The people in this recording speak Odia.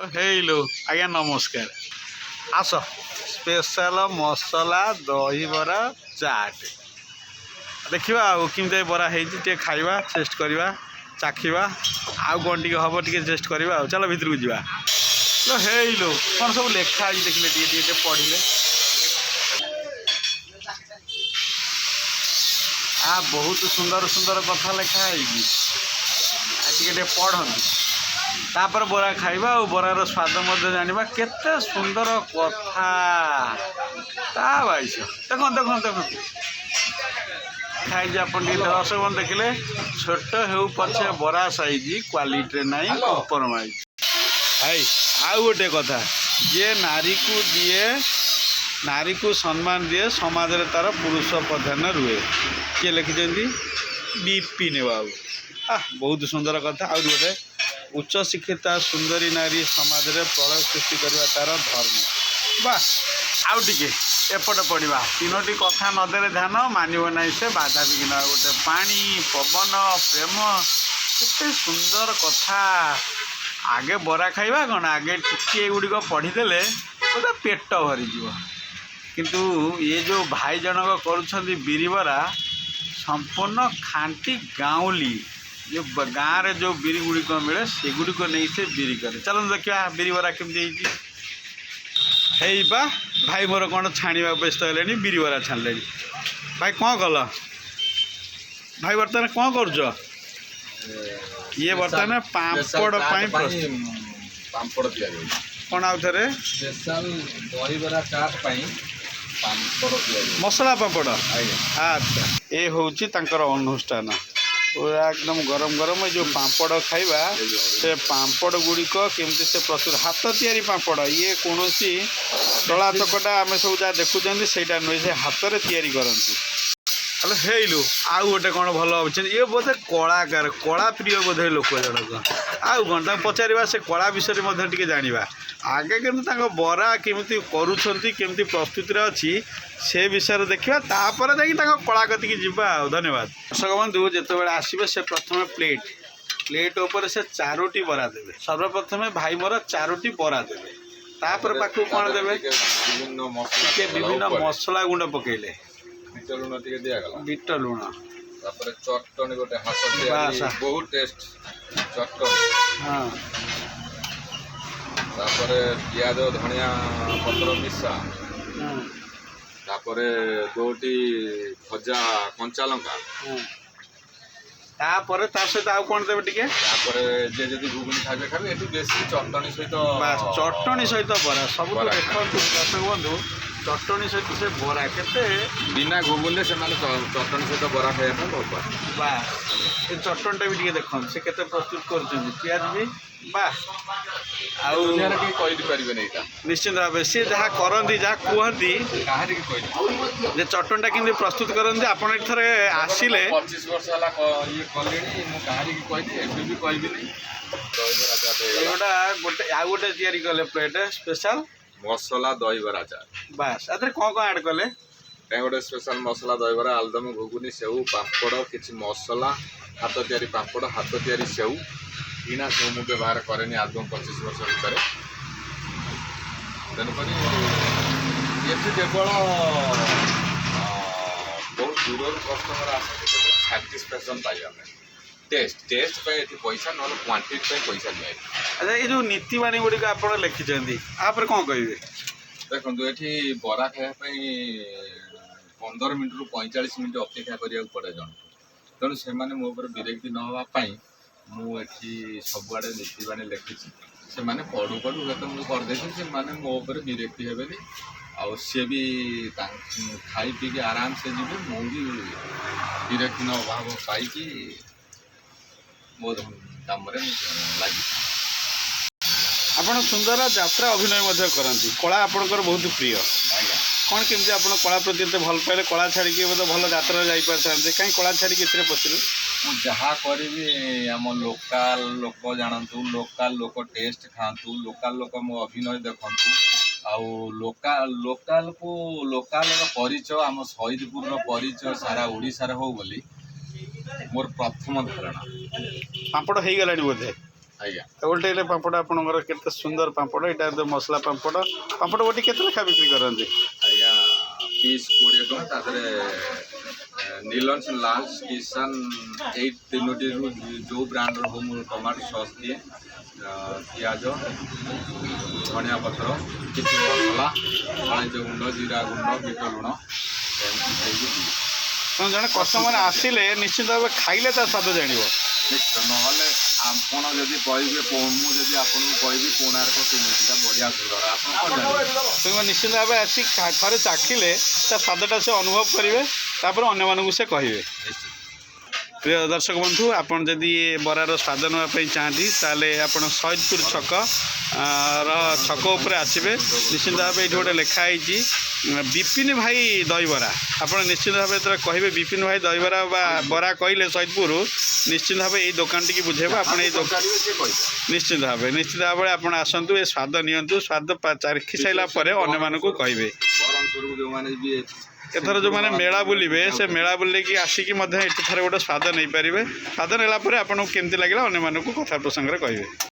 ହେଇଲୋ ଆଜ୍ଞା ନମସ୍କାର। ଆସ ସ୍ପେଶାଲ ମସଲା ଦହିବରା ଚାଟ୍ ଦେଖିବା ଆଉ କେମିତି ବରା ହେଇଛି ଟିକେ ଖାଇବା ଟେଷ୍ଟ କରିବା ଚାଖିବା ଆଉ କ'ଣ ଟିକେ ହେବ ଟିକେ ଟେଷ୍ଟ କରିବା ଆଉ ଚାଲ ଭିତରକୁ ଯିବା। ହେଇଲୋ କ'ଣ ସବୁ ଲେଖା ହେଇଛି ଦେଖିଲେ ଟିକେ ଟିକେ ଟିକେ ପଢ଼ିଲେ। ବହୁତ ସୁନ୍ଦର ସୁନ୍ଦର କଥା ଲେଖା ହେଇଛି ଟିକେ ଟିକେ ପଢ଼ନ୍ତୁ ତାପରେ ବରା ଖାଇବା ଆଉ ବରାର ସ୍ୱାଦ ମଧ୍ୟ ଜାଣିବା। କେତେ ସୁନ୍ଦର କଥା ତା ବାଇଶ ଦେଖନ୍ତୁ ଦେଖନ୍ତୁ ଦେଖନ୍ତୁ ଖାଇଛି ଆପଣ ଟିକେ ଦର୍ଶକ ଦେଖିଲେ ଛୋଟ ହେଉ ପଛେ ବରା ସାଇଜି କ୍ୱାଲିଟିରେ ନାହିଁ କମ୍ପ୍ରମାଇଜ୍। ଭାଇ ଆଉ ଗୋଟେ କଥା ଯିଏ ନାରୀକୁ ଦିଏ ନାରୀକୁ ସମ୍ମାନ ଦିଏ ସମାଜରେ ତାର ପୁରୁଷ ପ୍ରଧାନ ରୁହେ। କିଏ ଲେଖିଛନ୍ତି? ବିପିନ ବାବୁ। ବହୁତ ସୁନ୍ଦର କଥା। ଆଉ ଗୋଟେ ଉଚ୍ଚ ଶିକ୍ଷିତା ସୁନ୍ଦରୀ ନାରୀ ସମାଜରେ ପ୍ରଳୟ ସୃଷ୍ଟି କରିବା ତାର ଧର୍ମ। ବା ଆଉ ଟିକେ ଏପଟେ ପଡ଼ିବା ତିନୋଟି କଥା ନଦେଲେ ଧ୍ୟାନ ମାନିବ ନାହିଁ ସେ ବାଧା ବିଘ୍ନ। ଆଉ ଗୋଟେ ପାଣି ପବନ ପ୍ରେମ କେତେ ସୁନ୍ଦର କଥା। ଆଗେ ବରା ଖାଇବା କ'ଣ ଆଗେ ଟିକେ ଏଗୁଡ଼ିକ ପଢ଼ିଦେଲେ ଗୋଟେ ପେଟ ଭରିଯିବ। କିନ୍ତୁ ଇଏ ଯେଉଁ ଭାଇ ଜଣକ କରୁଛନ୍ତି ବିରି ବରା ସମ୍ପୂର୍ଣ୍ଣ ଖାଣ୍ଟି ଗାଉଁଲି ଯେଉଁ ଗାଁରେ ଯେଉଁ ବିରି ଗୁଡ଼ିକ ମିଳେ ସେଗୁଡ଼ିକ ନେଇ ସେ ବିରି କରେ। ଚାଲନ୍ତୁ ଦେଖିବା ବିରି ବରା କେମିତି ହେଇଛି। ହେଇପା ଭାଇ ମୋର କ'ଣ ଛାଣିବାକୁ ବ୍ୟସ୍ତ ହେଲେଣି ବିରି ବରା ଛାଣିଲେଣି। ଭାଇ କ'ଣ କଲ? ଭାଇ ବର୍ତ୍ତମାନ କ'ଣ କରୁଛ? ଇଏ ବର୍ତ୍ତମାନ ପାମ୍ପଡ଼ ପାଇଁ ପାମ୍ପଡ଼ ତିଆରି ହେଉଛି। କ'ଣ ଆଉ ଥରେ ସ୍ପେଶାଲ ଦହିବରା ଚାଟ୍ ପାଇଁ ପାମ୍ପଡ଼ ତିଆରି ମସଲା ପାମ୍ପଡ଼। ଆଜ୍ଞା ଆଚ୍ଛା ଏ ହେଉଛି ତାଙ୍କର ଅନୁଷ୍ଠାନ ପୁରା ଏକଦମ ଗରମ ଗରମ। ଏ ଯେଉଁ ପାମ୍ପଡ଼ ଖାଇବା ସେ ପାମ୍ପଡ଼ ଗୁଡ଼ିକ କେମିତି ସେ ପ୍ରସ୍ତୁତ ହାତ ତିଆରି ପାମ୍ପଡ଼। ଇଏ କୌଣସି ତଳା ଚକଟା ଆମେ ସବୁ ଯାହା ଦେଖୁଛନ୍ତି ସେଇଟା ନୁହେଁ ସେ ହାତରେ ତିଆରି କରନ୍ତି। ହେଲେ ହେଇଲୁ ଆଉ ଗୋଟେ କ'ଣ ଭଲ ଭାବୁଛନ୍ତି ଇଏ ବୋଧେ କଳାକାର କଳା ପ୍ରିୟ ବୋଧେ ଲୋକ ଜଣକ। ଆଉ କ'ଣ ତାଙ୍କୁ ପଚାରିବା ସେ କଳା ବିଷୟରେ ମଧ୍ୟ ଟିକେ ଜାଣିବା। ଆଗେ କିନ୍ତୁ ତାଙ୍କ ବରା କେମିତି କରୁଛନ୍ତି କେମିତି ପ୍ରସ୍ତୁତିରେ ଅଛି ସେ ବିଷୟରେ ଦେଖିବା ତାପରେ ଯାଇକି ତାଙ୍କ କଳା କତିକି ଯିବା ଆଉ। ଧନ୍ୟବାଦ। ଦର୍ଶକ ବନ୍ଧୁ ଯେତେବେଳେ ଆସିବେ ସେ ପ୍ରଥମେ ପ୍ଲେଟ୍ ଉପରେ ସେ 4ଟି ବରା ଦେବେ। ସର୍ବପ୍ରଥମେ ଭାଇ ମୋର 4ଟି ବରା ଦେବେ ତାପରେ ପାଖକୁ କ'ଣ ଦେବେ ଟିକେ ବିଭିନ୍ନ ମସଲା ଗୁଣ୍ଡ ପକେଇଲେ ବିଟ ଲୁଣ ଟିକେ ଦିଆଗଲା। ବିଟ ଲୁଣ ତାପରେ ଚଟଣି ଗୋଟେ ହାତ ବହୁତ ଟେଷ୍ଟ ଚଟଣି। ହଁ ତାପରେ ପିଆଜ ଧନିଆ ପତ୍ର ମିଶା। ତାପରେ 2ଟି ଭଜା କଞ୍ଚା ଲଙ୍କା। ତାପରେ ତା ସହିତ ଆଉ କ'ଣ ଦେବେ ଟିକେ ତାପରେ ଯିଏ ଯଦି ଘୁଗୁନି ଖାଇବେ ଖାଇବେ। ଏଠି ବେଶୀ ଚଟଣି ସହିତ ଚଟଣି ସହିତ ବରା ସବୁଠୁ ଦେଖନ୍ତୁ ଦର୍ଶକ ବନ୍ଧୁ ଚଟଣି ସହିତ ସେ ବରା କେତେ ବିନା ଘୁଗୁନିରେ ସେମାନେ ଚଟଣି ସହିତ ବରା ଖାଇବା ପାଇଁ ଭଲ ପାଆନ୍ତି। ବା ସେ ଚଟଣିଟା ବି ଟିକେ ଦେଖନ୍ତୁ ସେ କେତେ ପ୍ରସ୍ତୁତ କରୁଛନ୍ତି ପିଆଜ ବି ବା ଆଉ ଦୁନିଆରେ କେହି କହିପାରିବେନି ଏଇଟା ନିଶ୍ଚିନ୍ତ ଭାବେ ସିଏ ଯାହା କରନ୍ତି ଯାହା କୁହନ୍ତି କାହାରିକି କହିନି ଯେ ଚଟଣିଟା କେମିତି ପ୍ରସ୍ତୁତ କରନ୍ତି ଆପଣ ଏଠି ଥରେ ଆସିଲେ 25 ବର୍ଷ ହେଲା ଇଏ କଲେଣି ମୁଁ କାହାରିକି କହିନି ଏବେ ବି କହିବିନି। ଏଇଗୁଡ଼ା ଗୋଟେ ଆଉ ଗୋଟେ ତିଆରି କଲେ ପ୍ଲେଟ୍ ସ୍ପେଶାଲ ମସଲା ଦହିବରା ଚାଟ୍। ବାସ୍ ଆ ଦେହରେ କ'ଣ କ'ଣ ଆଡ଼୍ କଲେ? ଗୋଟେ ସ୍ପେଶାଲ ମସଲା ଦହିବରା ଆଳୁଦମ ଘୁଗୁନି ସେଉ ପାମ୍ପଡ଼ କିଛି ମସଲା ହାତ ତିଆରି ପାମ୍ପଡ଼ ହାତ ତିଆରି ସେଉ କିଣା ସେଉ ମୁଁ ବ୍ୟବହାର କରେନି ଆଦୌ 25 ବର୍ଷ ଭିତରେ। ତେଣୁକରି ଏଠି କେବଳ ବହୁତ ଦୂରରୁ କଷ୍ଟମର ଆସନ୍ତି କେବଳ ସାଟିସ୍ଫ୍ୟାକ୍ସନ୍ ପାଇବା ପାଇଁ ଟେଷ୍ଟ ପାଇଁ ଏଠି ପଇସା ନହେଲେ କ୍ୱାଣ୍ଟିଟି ପାଇଁ ପଇସା ନିଏ। ଆଚ୍ଛା ଏଇ ଯେଉଁ ନୀତିବାଣୀ ଗୁଡ଼ିକ ଆପଣ ଲେଖିଛନ୍ତି ତାପରେ କ'ଣ କହିବେ? ଦେଖନ୍ତୁ ଏଠି ବରା ଖାଇବା ପାଇଁ 15 ମିନିଟ୍ରୁ 45 ମିନିଟ୍ ଅପେକ୍ଷା କରିବାକୁ ପଡ଼େ ଜଣକୁ। ତେଣୁ ସେମାନେ ମୋ ଉପରେ ବିରକ୍ତି ନ ହେବା ପାଇଁ ମୁଁ ଏଠି ସବୁଆଡ଼େ ନୀତିବାଣୀ ଲେଖିଛି। ସେମାନେ ପଢ଼ୁ ପଢ଼ୁ ହୁଏତ ମୁଁ କରିଦେଇଛି ସେମାନେ ମୋ ଉପରେ ବିରକ୍ତି ହେବେନି ଆଉ ସିଏ ବି ଖାଇ ପିଇକି ଆରାମସେ ଯିବେ। ମୁଁ ବି ବିରକ୍ତି ନ ଅଭାବ ପାଇକି ମୋ କାମରେ ଲାଗିଛି। ଆପଣ ସୁନ୍ଦର ଯାତ୍ରା ଅଭିନୟ ମଧ୍ୟ କରନ୍ତି କଳା ଆପଣଙ୍କର ବହୁତ ପ୍ରିୟ। ଆଜ୍ଞା କ'ଣ କେମିତି ଆପଣ କଳା ପ୍ରତି ଏତେ ଭଲ ପାଇଲେ କଳା ଛାଡ଼ିକି ବୋଧେ ଭଲ ଯାତ୍ରାରେ ଯାଇପାରିଥାନ୍ତେ କାହିଁ କଳା ଛାଡ଼ିକି ଏଥିରେ ପଶିଲେ? ମୁଁ ଯାହା କରିବି ଆମ ଲୋକାଲ ଲୋକ ଜାଣନ୍ତୁ ଲୋକାଲ ଲୋକ ଟେଷ୍ଟ ଖାଆନ୍ତୁ ଲୋକାଲ ଲୋକ ମୋ ଅଭିନୟ ଦେଖନ୍ତୁ ଆଉ ଲୋକାଲର ପରିଚୟ ଆମ ଶହୀଦପୁରର ପରିଚୟ ସାରା ଓଡ଼ିଶାରେ ହଉ ବୋଲି ମୋର ପ୍ରଥମ ଧାରଣା। ପାମ୍ପଡ଼ ହେଇଗଲାଣି ବୋଧେ? ଆଜ୍ଞା ଓଲଟେଇଲେ ପାମ୍ପଡ଼ ଆପଣଙ୍କର କେତେ ସୁନ୍ଦର ପାମ୍ପଡ଼ ଏଇଟା ତ ମସଲା ପାମ୍ପଡ଼ ପାମ୍ପଡ଼ ଗୋଟି କେତେ ଲେଖା ବିକ୍ରି କରନ୍ତି ଆଜ୍ଞା ପିସ୍ 20 ଟଙ୍କା ତା ଦେହରେ ନିଲନ୍ସ ଲାଲ୍ସ କିଷାନ ଏଇ ତିନୋଟିରୁ ଯେଉଁ ବ୍ରାଣ୍ଡର ହଉ ମୁଁ ଟମାଟୋ ସସ୍ ଦିଏ ପିଆଜ ଧନିଆ ପତ୍ର କିଛି ମସଲା ହଳଦୀ ଗୁଣ୍ଡ ଜିରା ଗୁଣ୍ଡ ବିଟ ଲୁଣ ଏମିତି ଦେଇକି ଦିଏ ତେଣୁ ଜଣେ କଷ୍ଟମର ଆସିଲେ ନିଶ୍ଚିତ ଭାବେ ଖାଇଲେ ତା ସ୍ୱାଦ ଜାଣିବ ନିଶ୍ଚୟ ନହେଲେ ଆପଣ ଯଦି କହିବେ ମୁଁ ଯଦି ଆପଣଙ୍କୁ କହିବି କୋଣାର୍କ କେମିତିକା ବଢ଼ିଆ ସୁନ୍ଦର ଆପଣ କ'ଣ ଜାଣିବେ ତେଣୁ ନିଶ୍ଚିତ ଭାବେ ଆସି ଥରେ ଚାଖିଲେ ତା ସ୍ୱାଦଟା ସେ ଅନୁଭବ କରିବେ ତାପରେ ଅନ୍ୟମାନଙ୍କୁ ସେ କହିବେ ନିଶ୍ଚିତ ପ୍ରିୟ ଦର୍ଶକ ବନ୍ଧୁ ଆପଣ ଯଦି ଏ ବରାର ସ୍ୱାଦ ନେବା ପାଇଁ ଚାହାନ୍ତି ତାହେଲେ ଆପଣ ସହିଦପୁର ଛକ ଉପରେ ଆସିବେ ନିଶ୍ଚିତ ଭାବେ ଏଇଠି ଗୋଟେ ଲେଖା ହେଇଛି ବିପିନ ଭାଇ ଦହିବରା ଆପଣ ନିଶ୍ଚିତ ଭାବେ ଯେତେବେଳେ କହିବେ ବିପିନ ଭାଇ ଦହିବରା ବା ବରା କହିଲେ ସହିଦପୁର ନିଶ୍ଚିତ ଭାବେ ଏଇ ଦୋକାନଟିକି ବୁଝେଇବ ଆପଣ ଏଇ ଦୋକାନ ନିଶ୍ଚିତ ଭାବରେ ଆପଣ ଆସନ୍ତୁ ଏ ସ୍ୱାଦ ନିଅନ୍ତୁ ସ୍ୱାଦ ଚାଖି ସାରିଲା ପରେ ଅନ୍ୟମାନଙ୍କୁ କହିବେ ବ୍ରହ୍ମପୁରକୁ ଯେଉଁମାନେ ବି ଏଥର ଯେଉଁମାନେ ମେଳା ବୁଲିବେ ସେ ମେଳା ବୁଲିକି ଆସିକି ମଧ୍ୟ ଏଠି ଥରେ ଗୋଟେ ସ୍ୱାଦ ନେଇପାରିବେ ସ୍ୱାଦ ନେଲା ପରେ ଆପଣଙ୍କୁ କେମିତି ଲାଗିଲା ଅନ୍ୟମାନଙ୍କୁ କଥା ପ୍ରସଙ୍ଗରେ କହିବେ